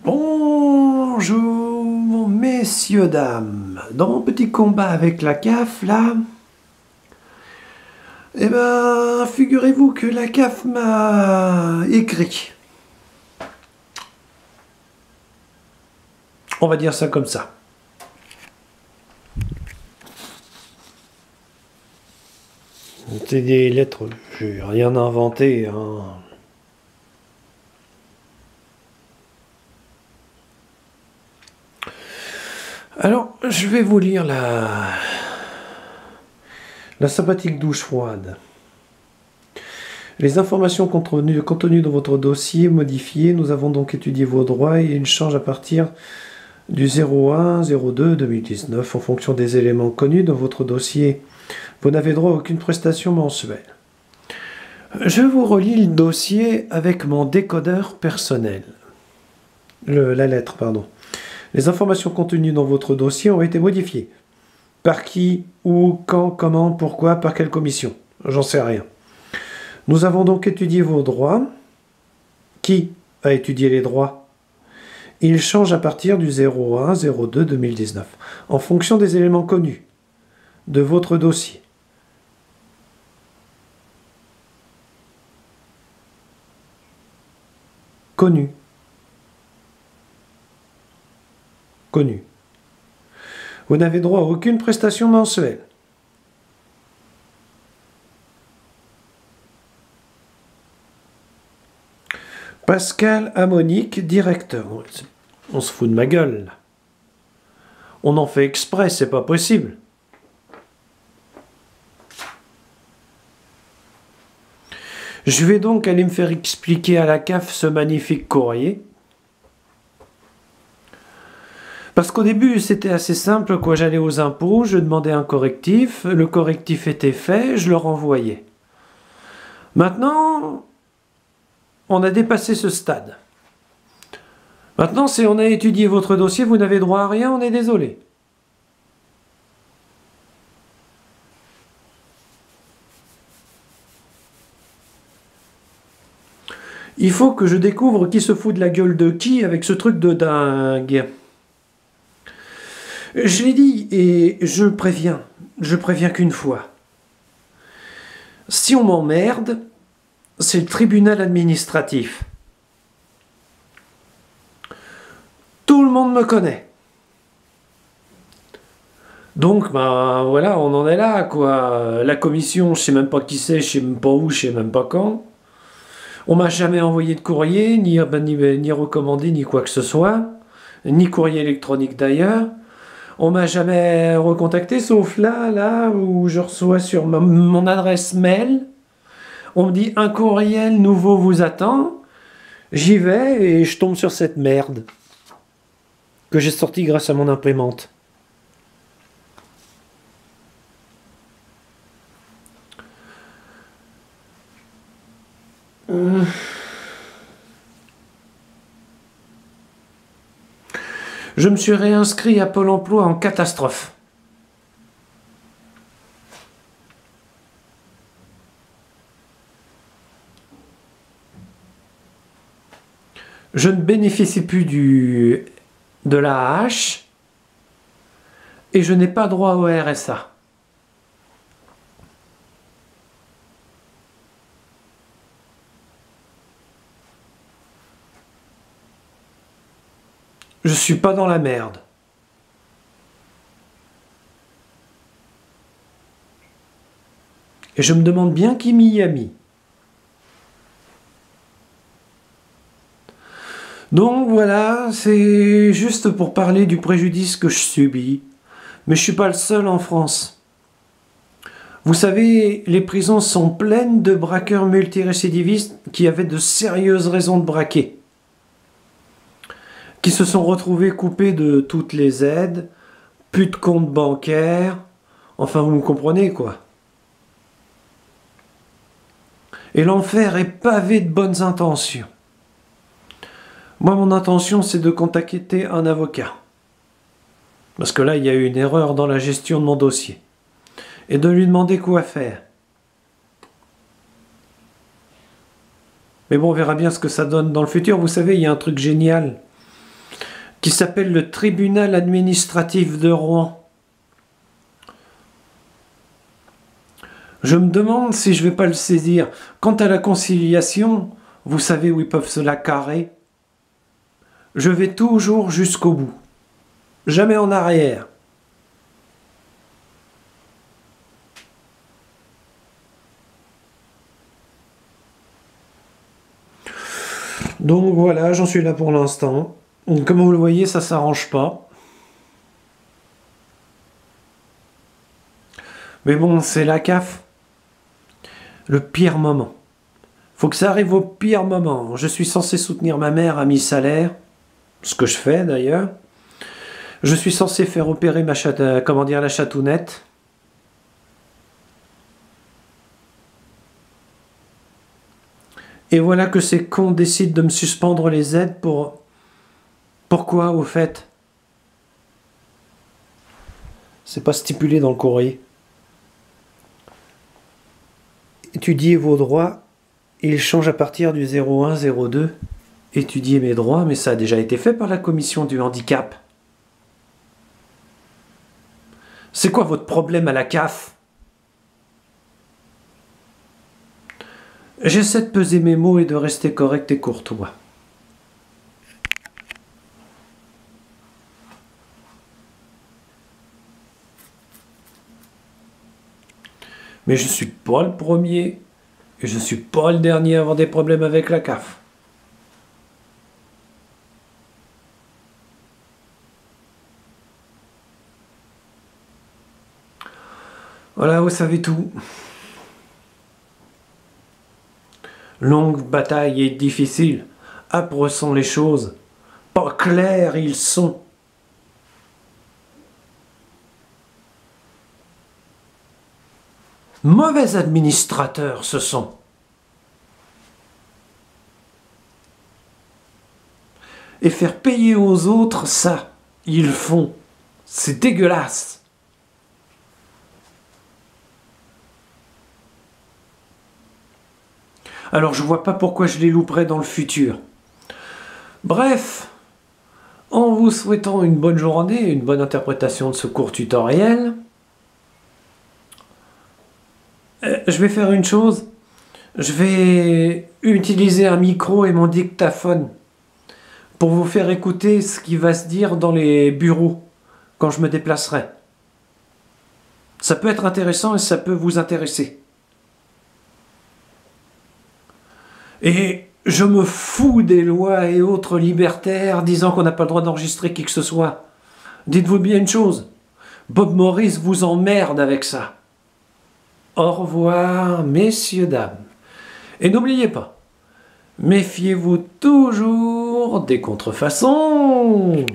Bonjour, messieurs, dames. Dans mon petit combat avec la CAF, là, eh ben, figurez-vous que la CAF m'a écrit. On va dire ça comme ça. C'est des lettres, j'ai rien inventé, hein. Alors, je vais vous lire la sympathique douche froide. Les informations contenues dans votre dossier modifié, nous avons donc étudié vos droits et ils changent à partir du 01-02-2019 en fonction des éléments connus dans votre dossier. Vous n'avez droit à aucune prestation mensuelle. Je vous relis le dossier avec mon décodeur personnel. La lettre, pardon. Les informations contenues dans votre dossier ont été modifiées. Par qui, où, quand, comment, pourquoi, par quelle commission? J'en sais rien. Nous avons donc étudié vos droits. Qui a étudié les droits? Ils changent à partir du 01-02-2019, en fonction des éléments connus de votre dossier. Connu. Connu. Vous n'avez droit à aucune prestation mensuelle. Pascal Amonique, directeur. On se fout de ma gueule, là. On en fait exprès, c'est pas possible. Je vais donc aller me faire expliquer à la CAF ce magnifique courrier. Parce qu'au début, c'était assez simple, quoi. J'allais aux impôts, je demandais un correctif, le correctif était fait, je le renvoyais. Maintenant, on a dépassé ce stade. Maintenant, si on a étudié votre dossier, vous n'avez droit à rien, on est désolé. Il faut que je découvre qui se fout de la gueule de qui avec ce truc de dingue. Je l'ai dit et je préviens qu'une fois. Si on m'emmerde, c'est le tribunal administratif. Tout le monde me connaît. Donc, ben voilà, on en est là, quoi. La commission, je sais même pas qui c'est, je sais même pas où, je sais même pas quand. On m'a jamais envoyé de courrier, ni recommandé, ni quoi que ce soit. Ni courrier électronique d'ailleurs. On m'a jamais recontacté, sauf là où je reçois sur mon adresse mail. On me dit un courriel nouveau vous attend. J'y vais et je tombe sur cette merde que j'ai sortie grâce à mon imprimante. Je me suis réinscrit à Pôle emploi en catastrophe. Je ne bénéficie plus de l'AAH et je n'ai pas droit au RSA. Je suis pas dans la merde. Et je me demande bien qui m'y a mis. Donc voilà, c'est juste pour parler du préjudice que je subis. Mais je suis pas le seul en France. Vous savez, les prisons sont pleines de braqueurs multirécidivistes qui avaient de sérieuses raisons de braquer. Qui se sont retrouvés coupés de toutes les aides, plus de compte bancaire, enfin vous me comprenez quoi. Et l'enfer est pavé de bonnes intentions. Moi mon intention c'est de contacter un avocat. Parce que là il y a eu une erreur dans la gestion de mon dossier. Et de lui demander quoi faire. Mais bon on verra bien ce que ça donne dans le futur. Vous savez il y a un truc génial. qui s'appelle le tribunal administratif de Rouen. Je me demande si je ne vais pas le saisir. Quant à la conciliation, vous savez où ils peuvent se la carrer. Je vais toujours jusqu'au bout. Jamais en arrière. Donc voilà, j'en suis là pour l'instant. Comme vous le voyez, ça s'arrange pas. Mais bon, c'est la CAF. Le pire moment. Faut que ça arrive au pire moment. Je suis censé soutenir ma mère à mi-salaire. Ce que je fais d'ailleurs. Je suis censé faire opérer la chatounette. Et voilà que ces cons décident de me suspendre les aides pour... Pourquoi, au fait? C'est pas stipulé dans le courrier. Étudier vos droits, ils changent à partir du 01-02. Étudier mes droits, mais ça a déjà été fait par la commission du handicap. C'est quoi votre problème à la CAF? J'essaie de peser mes mots et de rester correct et courtois. Mais je suis pas le premier et je suis pas le dernier à avoir des problèmes avec la CAF. Voilà, vous savez tout. Longue bataille et difficile. Âpres sont les choses. Pas clairs ils sont. Mauvais administrateurs ce sont. Et faire payer aux autres, ça, ils font. C'est dégueulasse. Alors je vois pas pourquoi je les louperais dans le futur. Bref, en vous souhaitant une bonne journée, une bonne interprétation de ce court tutoriel, je vais faire une chose. Je vais utiliser un micro et mon dictaphone pour vous faire écouter ce qui va se dire dans les bureaux quand je me déplacerai. Ça peut être intéressant et ça peut vous intéresser. Et je me fous des lois et autres libertaires disant qu'on n'a pas le droit d'enregistrer qui que ce soit. Dites-vous bien une chose, Bob Morris vous emmerde avec ça. Au revoir, messieurs, dames. Et n'oubliez pas, méfiez-vous toujours des contrefaçons.